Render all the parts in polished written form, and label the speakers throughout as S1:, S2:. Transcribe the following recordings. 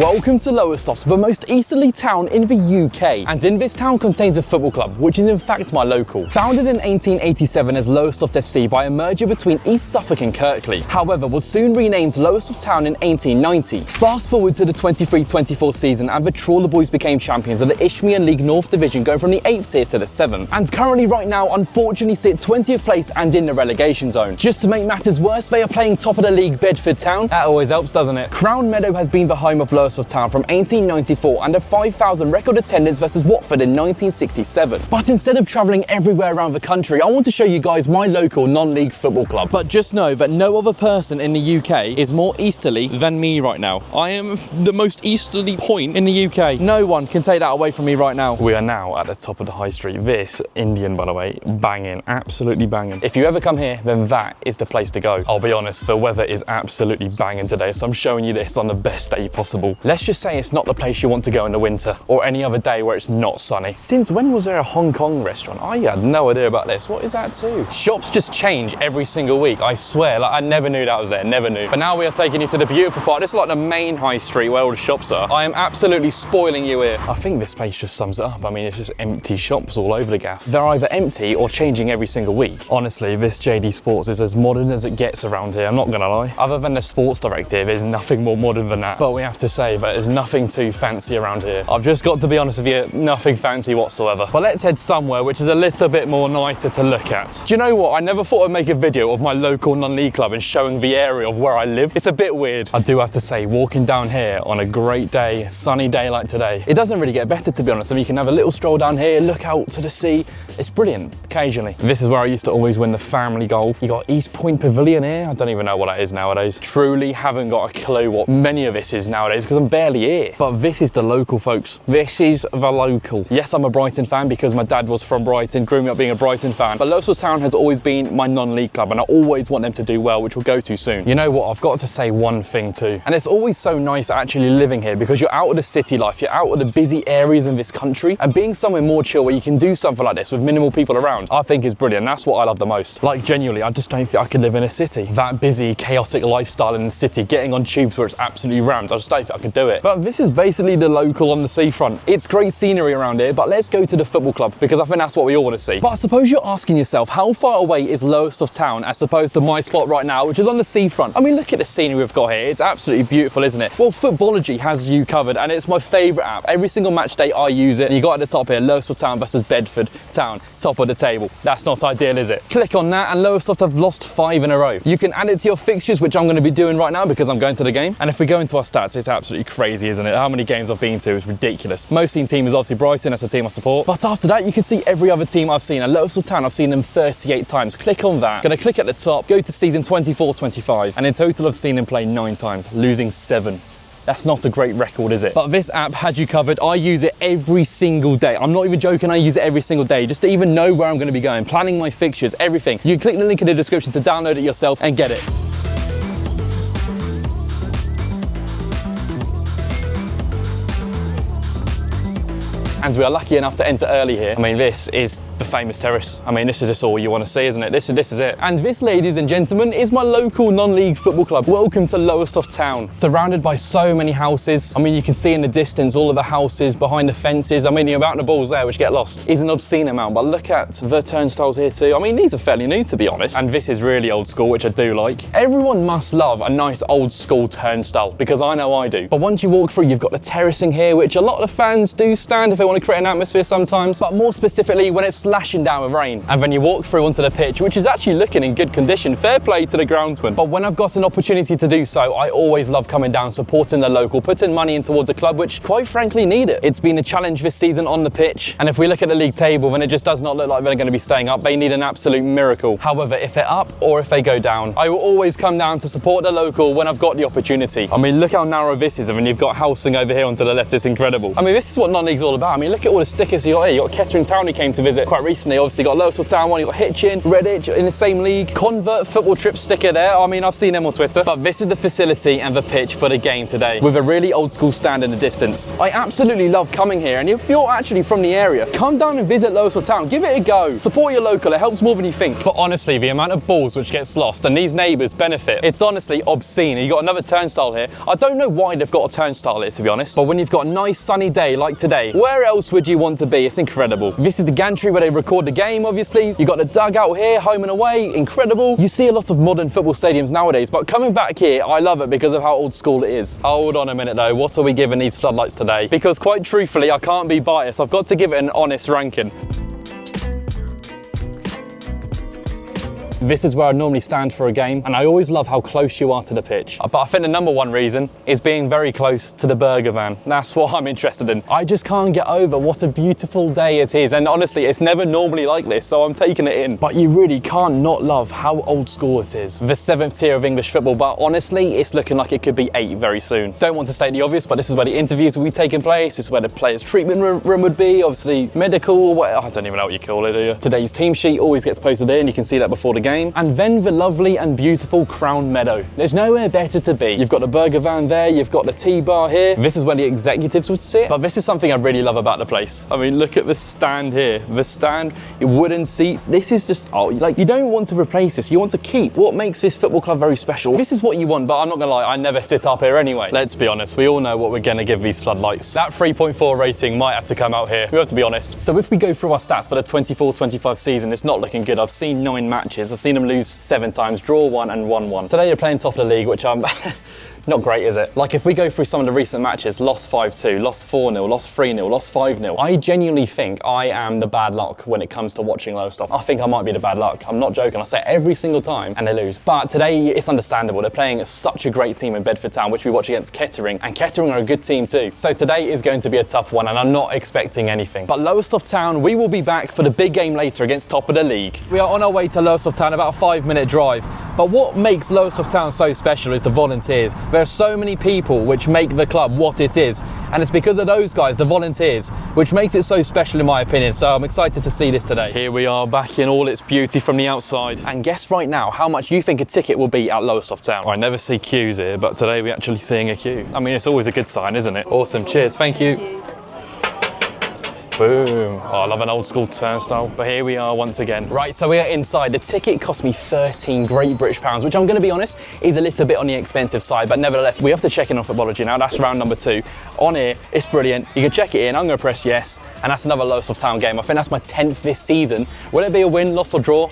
S1: Welcome to Lowestoft, the most easterly town in the UK, and in this town contains a football club, which is in fact my local. Founded in 1887 as Lowestoft FC by a merger between East Suffolk and Kirkley, however was soon renamed Lowestoft Town in 1890. Fast forward to the 23-24 season and the Trawler Boys became champions of the Isthmian League North Division, going from the 8th tier to the 7th, and currently right now unfortunately sit 20th place and in the relegation zone. Just to make matters worse, they are playing top of the league Bedford Town. That always helps, doesn't it? Crown Meadow has been the home of Lowestoft Town from 1894 and a 5,000 record attendance versus Watford in 1967. But instead of travelling everywhere around the country, I want to show you guys my local non-league football club. But just know that no other person in the UK is more easterly than me right now. I am the most easterly point in the UK. No one can take that away from me right now. We are now at the top of the high street. This Indian, by the way, banging, absolutely banging. If you ever come here, then that is the place to go. I'll be honest, the weather is absolutely banging today, so I'm showing you this on the best day possible. Let's just say it's not the place you want to go in the winter or any other day where it's not sunny. Since when was there a Hong Kong restaurant? I had no idea about this. What is that too? Shops just change every single week. I swear, like I never knew that was there, never knew. But now we are taking you to the beautiful part. This is like the main high street where all the shops are. I am absolutely spoiling you here. I think this place just sums it up. I mean, it's just empty shops all over the gaff. They're either empty or changing every single week. Honestly, this JD Sports is as modern as it gets around here, I'm not gonna lie. Other than the sports directive, there's nothing more modern than that. But we have to say that there's nothing too fancy around here. I've just got to be honest with you, nothing fancy whatsoever. But let's head somewhere which is a little bit more nicer to look at. Do you know what? I never thought I'd make a video of my local non-league club and showing the area of where I live. It's a bit weird. I do have to say, walking down here on a great day, sunny day like today, it doesn't really get better, to be honest. I mean, you can have a little stroll down here, look out to the sea. It's brilliant, occasionally. This is where I used to always win the family golf. You got East Point Pavilion here. I don't even know what that is nowadays. Truly haven't got a clue what many of this is nowadays because I'm barely here. But this is the local, folks. This is the local. Yes, I'm a Brighton fan because my dad was from Brighton, grew me up being a Brighton fan. But Lowestoft Town has always been my non-league club and I always want them to do well, which we'll go to soon. You know what? I've got to say one thing too. And it's always so nice actually living here because you're out of the city life, you're out of the busy areas in this country, and being somewhere more chill where you can do something like this with minimal people around, I think is brilliant. That's what I love the most. Like genuinely, I just don't think I could live in a city. That busy, chaotic lifestyle in the city, getting on tubes where it's absolutely rammed, I just don't think I could do it. But this is basically the local on the seafront. It's great scenery around here, but let's go to the football club because I think that's what we all want to see. But I suppose you're asking yourself, how far away is Lowestoft Town as opposed to my spot right now, which is on the seafront? I mean, look at the scenery we've got here. It's absolutely beautiful, isn't it? Well, Footballogy has you covered and it's my favourite app. Every single match day I use it. And you got at the top here, Lowestoft Town versus Bedford Town, top of the table. That's not ideal, is it? Click on that and Lowestoft have lost 5 in a row. You can add it to your fixtures, which I'm going to be doing right now because I'm going to the game. And if we go into our stats, it's absolutely crazy, isn't it? How many games I've been to is ridiculous. Most seen team is obviously Brighton, that's the team I support. But after that, you can see every other team I've seen. At Lowestoft Town, I've seen them 38 times. Click on that. Gonna click at the top, go to season 24-25, and in total I've seen them play 9 times, losing 7. That's not a great record, is it? But this app had you covered. I use it every single day. I'm not even joking, I use it every single day just to even know where I'm gonna be going, planning my fixtures, everything. You can click the link in the description to download it yourself and get it. And we are lucky enough to enter early here. I mean, this is the famous terrace. I mean, this is just all you want to see, isn't it? This is it. And this, ladies and gentlemen, is my local non-league football club. Welcome to Lowestoft Town. Surrounded by so many houses. I mean, you can see in the distance all of the houses behind the fences. I mean, the amount of balls there which get lost is an obscene amount, but look at the turnstiles here too. I mean, these are fairly new, to be honest. And this is really old school, which I do like. Everyone must love a nice old school turnstile, because I know I do. But once you walk through, you've got the terracing here, which a lot of the fans do stand if they want to create an atmosphere sometimes, but more specifically when it's slashing down with rain. And then you walk through onto the pitch, which is actually looking in good condition. Fair play to the groundsman. But when I've got an opportunity to do so, I always love coming down, supporting the local, putting money in towards a club which quite frankly need it. It's been a challenge this season on the pitch, and if we look at the league table, then it just does not look like they're going to be staying up. They need an absolute miracle. However, if they're up or if they go down, I will always come down to support the local when I've got the opportunity. I mean, look how narrow this is. I mean, you've got housing over here onto the left. It's incredible. I mean, this is what non-league's all about. I mean, look at all the stickers you got here. You got Kettering Town who came to visit quite recently. Obviously got Lowestoft Town one, you got Hitchin, Redditch in the same league. Convert football trip sticker there. I mean, I've seen them on Twitter. But this is the facility and the pitch for the game today, with a really old school stand in the distance. I absolutely love coming here, and if you're actually from the area, come down and visit Lowestoft Town. Give it a go. Support your local, it helps more than you think. But honestly, the amount of balls which gets lost and these neighbours benefit, it's honestly obscene. You got another turnstile here. I don't know why they've got a turnstile here, to be honest, but when you've got a nice sunny day like today, where else would you want to be? It's incredible. This is the gantry where they record the game, obviously. You got the dugout here, home and away, incredible. You see a lot of modern football stadiums nowadays, but coming back here, I love it because of how old school it is. Hold on a minute though, what are we giving these floodlights today? Because quite truthfully, I can't be biased. I've got to give it an honest ranking. This is where I normally stand for a game, and I always love how close you are to the pitch. But I think the number one reason is being very close to the burger van. That's what I'm interested in. I just can't get over what a beautiful day it is, and honestly, it's never normally like this, so I'm taking it in. But you really can't not love how old school it is. The 7th tier of English football, but honestly, it's looking like it could be 8 very soon. Don't want to state the obvious, but this is where the interviews will be taking place. This is where the players' treatment room would be, obviously medical, or what, I don't even know what you call it, do you? Today's team sheet always gets posted in, you can see that before the game. And then the lovely and beautiful Crown Meadow. There's nowhere better to be. You've got the burger van there, you've got the tea bar here. This is where the executives would sit. But this is something I really love about the place. I mean, look at the stand here. The stand, your wooden seats. This is just, oh, like, you don't want to replace this. You want to keep what makes this football club very special. This is what you want, but I'm not gonna lie, I never sit up here anyway. Let's be honest, we all know what we're gonna give these floodlights. That 3.4 rating might have to come out here. We have to be honest. So if we go through our stats for the 24-25 season, it's not looking good. I've seen 9 matches. I've seen them lose 7 times, draw 1 and won 1. Today you're playing top of the league, which I'm not great, is it? Like if we go through some of the recent matches, lost 5-2, lost 4-0, lost 3-0, lost 5-0. I genuinely think I am the bad luck when it comes to watching Lowestoft. I think I might be the bad luck. I'm not joking. I say it every single time and they lose. But today it's understandable. They're playing such a great team in Bedford Town, which we watch against Kettering, and Kettering are a good team too. So today is going to be a tough one and I'm not expecting anything. But Lowestoft Town, we will be back for the big game later against top of the league. We are on our way to Lowestoft Town, about a 5-minute drive. But what makes Lowestoft Town so special is the volunteers. There are so many people which make the club what it is, and it's because of those guys, the volunteers, which makes it so special in my opinion. So I'm excited to see this today. Here we are back in all its beauty from the outside, and guess right now how much you think a ticket will be at Lowestoft Town. I never see queues here, but today we're actually seeing a queue. I mean, it's always a good sign, isn't it? Awesome, cheers, thank you. Boom. Oh, I love an old school turnstile. But here we are once again. Right, so we are inside. The ticket cost me 13 Great British pounds, which I'm going to be honest, is a little bit on the expensive side, but nevertheless, we have to check in on Footballogy now. That's round number 2. On here, it's brilliant. You can check it in. I'm going to press yes, and that's another Lowestoft Town game. I think that's my 10th this season. Will it be a win, loss or draw?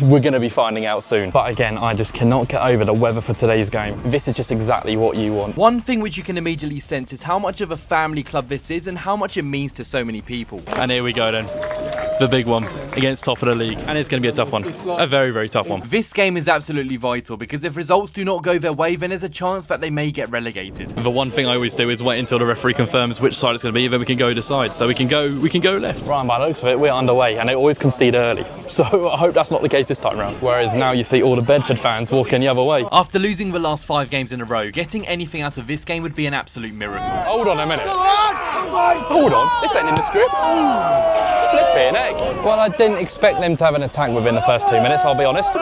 S1: We're going to be finding out soon. But again, I just cannot get over the weather for today's game. This is just exactly what you want.
S2: One thing which you can immediately sense is how much of a family club this is and how much it means to so many people.
S3: And here we go then, the big one against top of the league, and it's going to be a tough one, a very, very tough one.
S2: This game is absolutely vital because if results do not go their way, then there's a chance that they may get relegated.
S3: The one thing I always do is wait until the referee confirms which side it's going to be, then we can go decide. So we can go left.
S1: Right, by the looks of it, we're underway, and they always concede early. So I hope that's not the case this time round. Whereas now you see all the Bedford fans walking the other way.
S2: After losing the last 5 games in a row, getting anything out of this game would be an absolute miracle.
S1: Hold on a minute. Hold on, this ain't in the script. Flipping heck. Well, I didn't expect them to have an attack within the first 2 minutes, I'll be honest.
S4: They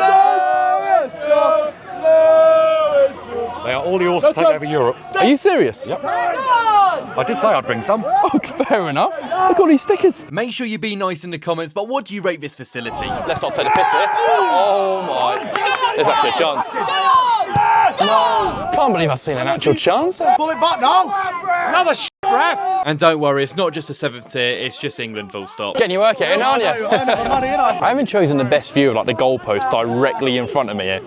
S4: are all yours to take over Europe.
S1: Are you serious?
S4: Yep. I did say I'd bring some.
S1: Oh, fair enough. Look at all these stickers.
S2: Make sure you be nice in the comments, but what do you rate this facility?
S1: Let's not take the piss here. Oh my. There's actually a chance. No. Can't believe I've seen an actual chance.
S4: Pull it back now. Another ref.
S2: And don't worry, it's not just a 7th tier, it's just England full stop.
S1: Getting your work in, aren't you? I haven't chosen the best view of like the goalpost directly in front of me here.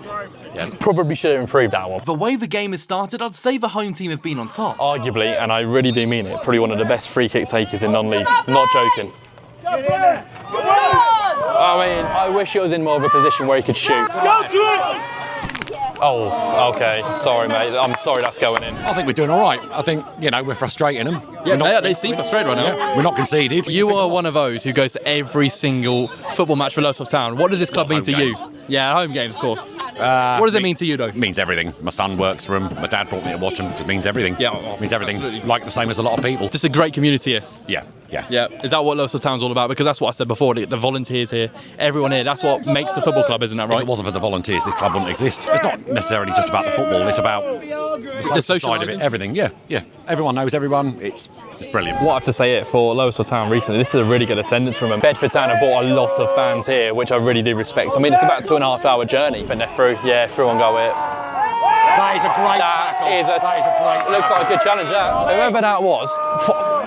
S1: Yeah, probably should have improved that one.
S2: The way the game has started, I'd say the home team have been on top.
S1: Arguably, and I really do mean it, probably one of the best free kick takers in non-league. Not joking. I mean, I wish it was in more of a position where he could shoot.
S4: Go to it.
S1: Oh, okay. Sorry, mate. I'm sorry that's going in.
S5: I think we're doing all right. I think, we're frustrating them.
S3: Yeah, they seem frustrated right now.
S5: Yeah, we're not conceded.
S3: You are one of those who goes to every single football match for Lowestoft Town. What does this club mean to you? Yeah, home games, of course. What does it mean to you, though?
S5: It means everything. My son works for them. My dad brought me to watch them. It just means everything.
S3: Yeah,
S5: it means everything.
S3: absolutely.
S5: Like the same as a lot of people.
S3: Just a great community here.
S5: Yeah, yeah.
S3: Yeah, is that what Lowestoft Town's all about? Because that's what I said before, the volunteers here, everyone here, that's what makes the football club, isn't that
S5: If
S3: right?
S5: it wasn't for the volunteers, this club wouldn't exist. It's not necessarily just about the football. It's about the social side of it.
S3: socialising.
S5: Everything. Yeah, yeah. Everyone knows everyone. It's brilliant.
S1: What I have to say it for Lowestoft Town recently, this is a really good attendance from them. Bedford Town have brought a lot of fans here, which I really do respect. I mean, it's about a 2.5 hour journey. And they're through, yeah, through on goal here.
S4: That is a great tackle.
S1: That is a
S4: great
S1: looks like a good challenge, that. Whoever that was,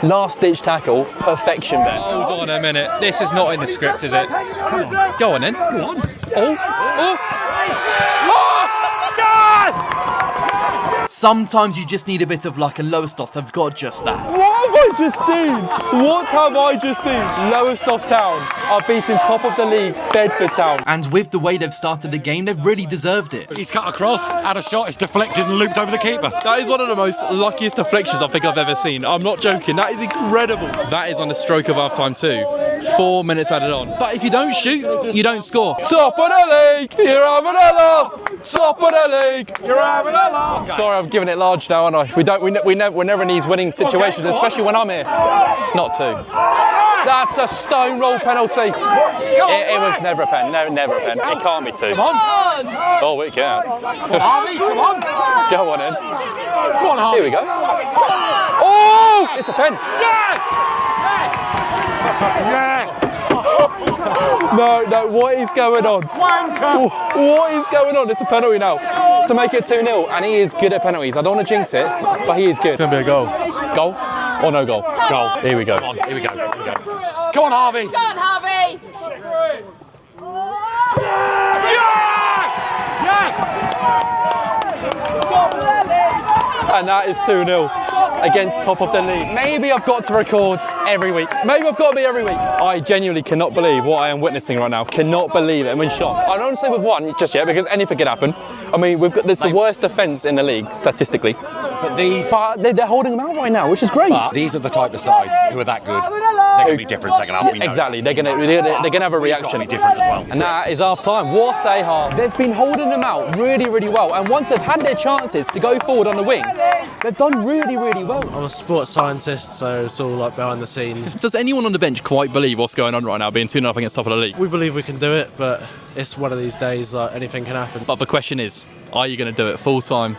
S1: last ditch tackle, perfection there.
S3: Hold on a minute, this is not in the script, is it? Go on then. Go on. Oh!
S2: Sometimes you just need a bit of luck, and Lowestoft have got just that.
S1: What have I just seen? What have I just seen? Lowestoft Town are beating top of the league, Bedford Town.
S2: And with the way they've started the game, they've really deserved it.
S5: He's cut across, had a shot, it's deflected and looped over the keeper.
S3: That is one of the most luckiest deflections I think I've ever seen. I'm not joking, that is incredible. That is on the stroke of half time too. 4 minutes added on. But if you don't shoot, you don't score.
S1: Top of the league, you're having a laugh. Top of the league, you're having a laugh. Sorry, I'm giving it large now, aren't I? We're never in these winning situations, especially when I'm here. Not two. That's a stone roll penalty. It was never a pen. No, never a pen. It can't be two.
S4: Come on.
S1: Oh, it can.
S4: Harvey, come on.
S1: Go on in.
S4: Come on, Harvey.
S1: Here we go. Oh, it's a pen.
S4: Yes! Yes!
S1: No, what is going on?
S4: Wanker!
S1: What is going on? It's a penalty now to make it 2-0, and he is good at penalties. I don't want to jinx it, but he is good.
S3: Gonna be a goal.
S1: Goal or no goal?
S5: Goal.
S1: Here we go.
S5: Come on, here we go. Here we go.
S4: Come on, Harvey!
S6: Go on, Harvey!
S4: Yes! Yes!
S1: And that is 2-0 against top of the league. Maybe I've got to record every week. Maybe I've got to be every week. I genuinely cannot believe what I am witnessing right now. Cannot believe it. I'm in shock. I don't say we've won just yet because anything could happen. I mean, this the worst defence in the league statistically.
S5: But these
S1: They're holding them out right now, which is great.
S5: these are the type of side who are that good. They're going to be different second half. We know.
S1: Exactly. They're gonna have a reaction.
S5: Be different as well.
S1: And that is half time. What a half. They've been holding them out really, really well. And once they've had their chances to go forward on the wing, they've done really, really well.
S7: I'm a sports scientist, so it's all like behind the scenes.
S3: Does anyone on the bench quite believe what's going on right now, being 2-0 up against top of the league?
S7: We believe we can do it, but it's one of these days, like anything can happen.
S3: But the question is, are you going to do it full time?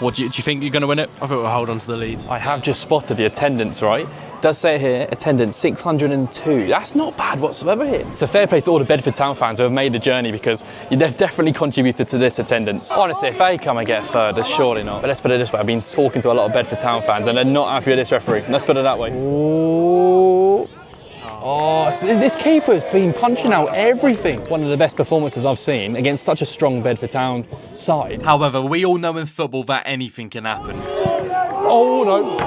S3: What do you think you're going to win it?
S7: I think we'll hold on to the lead.
S1: I have just spotted the attendance, right? It does say here, attendance 602. That's not bad whatsoever here. So fair play to all the Bedford Town fans who have made the journey because they've definitely contributed to this attendance. Honestly, if they come and get a third, they're surely not. But let's put it this way, I've been talking to a lot of Bedford Town fans and they're not happy with this referee. Let's put it that way. Ooh. Oh, this keeper's been punching out everything. One of the best performances I've seen against such a strong Bedford Town side.
S2: However, we all know in football that anything can happen.
S1: Oh no.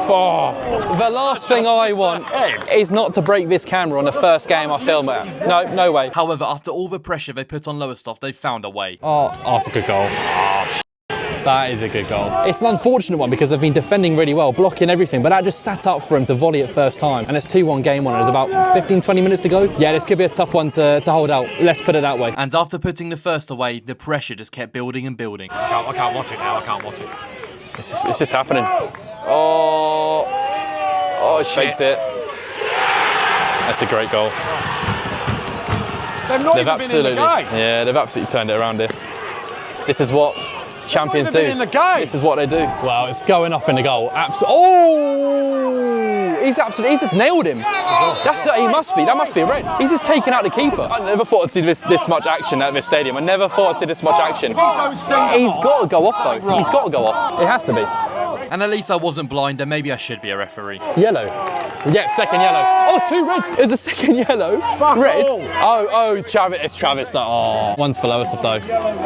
S1: The last thing I want is not to break this camera on the first game I film it. No way.
S2: However, after all the pressure they put on Lowestoft, they've found a way.
S1: Oh, that's a good goal. That is a good goal. It's an unfortunate one because they've been defending really well, blocking everything, but that just sat up for him to volley at first time. And it's 2-1 game on. There's about 15-20 minutes to go. Yeah, this could be a tough one to hold out. Let's put it that way.
S2: And after putting the first away, the pressure just kept building and building.
S5: I can't watch it now. I can't watch it.
S1: It's just happening. Oh, he's faked it. That's a great goal. They've absolutely turned it around here. This is what champions do. This is what they do. Well, it's going off in the goal. Oh! He's just nailed him. That must be a red. He's just taken out the keeper. I never thought I'd see this much action at this stadium. I never thought I'd see this much action. He's got to go off though. He's got to go off. It has to be.
S2: And at least I wasn't blind, and maybe I should be a referee.
S1: Yellow. Yep, second yellow. Oh, 2 reds. There's a second yellow. Red. Oh, Travis. It's Travis. Oh. One's for Lowestoft though.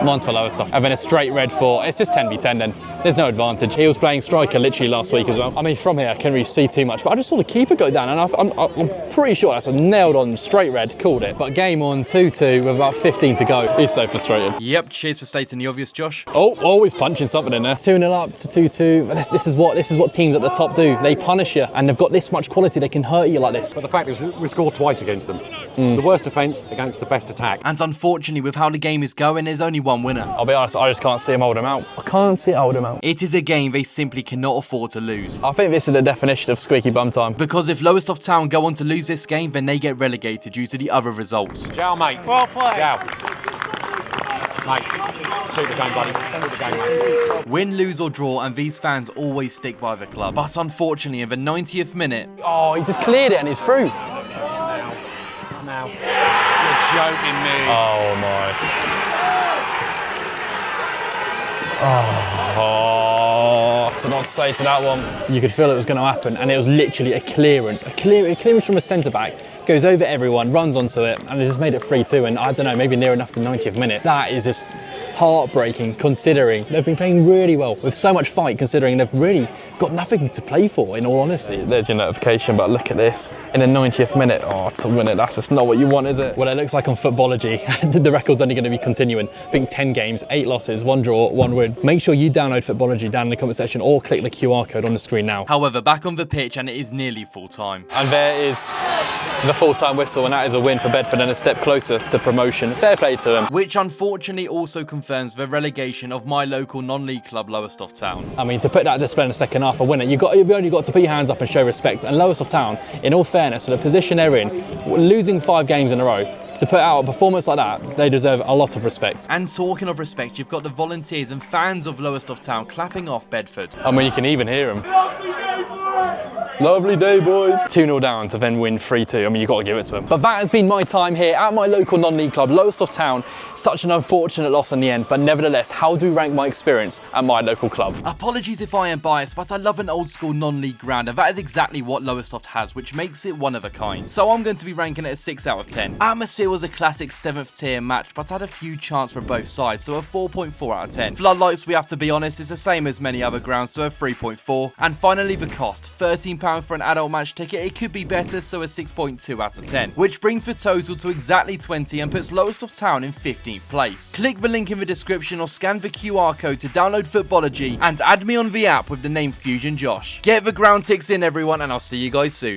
S1: One's for Lowestoft. And then a straight red for. It's just 10v10 then. There's no advantage. He was playing striker literally last week as well. I mean, from here I can't really see too much, but I just saw the keeper go down, and I'm pretty sure that's a nailed on straight red. Called it. But game on 2-2 with about 15 to go. It's so frustrating.
S2: Yep, cheers for stating the obvious, Josh.
S1: Oh, he's punching something in there. 2-0 up to 2-2. This is what teams at the top do. They punish you, and they've got this much quality. They can hurt you like this.
S5: But the fact is, we scored twice against them. The worst defence against the best attack.
S2: And unfortunately, with how the game is going, there's only one winner.
S1: I'll be honest, I just can't see them hold them out. I can't see it hold them out.
S2: It is a game they simply cannot afford to lose.
S1: I think this is the definition of squeaky bum time.
S2: Because if Lowestoft Town go on to lose this game, then they get relegated due to the other results.
S5: Ciao, mate. Well played. Ciao. Mate, suit the game, buddy. Suit the game, mate.
S2: Win, lose or draw, and these fans always stick by the club. But unfortunately, in the 90th minute...
S1: Oh, he's just cleared it and he's through.
S5: Now. You're joking me.
S1: Oh, my. Oh, I don't know what to say to that one. You could feel it was going to happen, and it was literally a clearance. A clearance from a centre-back, goes over everyone, runs onto it, and it just made it 3-2, and I don't know, maybe near enough the 90th minute. That is just heartbreaking, considering they've been playing really well, with so much fight, considering they've really got nothing to play for, in all honesty. There's your notification, but look at this. In the 90th minute, oh, to win it, that's just not what you want, is it? Well, it looks like on Footballogy, the record's only going to be continuing. I think 10 games, 8 losses, 1 draw, 1 win. Make sure you download Footballogy down in the comment section, or click the QR code on the screen now.
S2: However, back on the pitch, and it is nearly full time.
S1: And there is the full-time whistle, and that is a win for Bedford and a step closer to promotion. Fair play to them.
S2: Which unfortunately also confirms the relegation of my local non-league club, Lowestoft Town.
S1: I mean, to put that display in the second half, a winner, you've only got to put your hands up and show respect. And Lowestoft Town, in all fairness, for the position they're in, losing 5 games in a row, to put out a performance like that, they deserve a lot of respect.
S2: And talking of respect, you've got the volunteers and fans of Lowestoft Town clapping off Bedford.
S1: I mean, you can even hear them. Lovely day, boys. 2-0 down to then win 3-2. I mean, you've got to give it to them. But that has been my time here at my local non-league club, Lowestoft Town. Such an unfortunate loss in the end, but nevertheless, how do you rank my experience at my local club?
S2: Apologies if I am biased, but I love an old school non-league ground, and that is exactly what Lowestoft has, which makes it one of a kind. So I'm going to be ranking it a 6 out of 10. Atmosphere was a classic 7th tier match, but had a few chances for both sides, so a 4.4 out of 10. Floodlights, we have to be honest, is the same as many other grounds, so a 3.4. And finally, the cost, £13 for an adult match ticket. It could be better, so a 6.2 out of 10, which brings the total to exactly 20 and puts Lowestoft Town in 15th place. Click the link in the description or scan the QR code to download Footballogy and add me on the app with the name Fusion Josh. Get the ground ticks in, everyone, and I'll see you guys soon.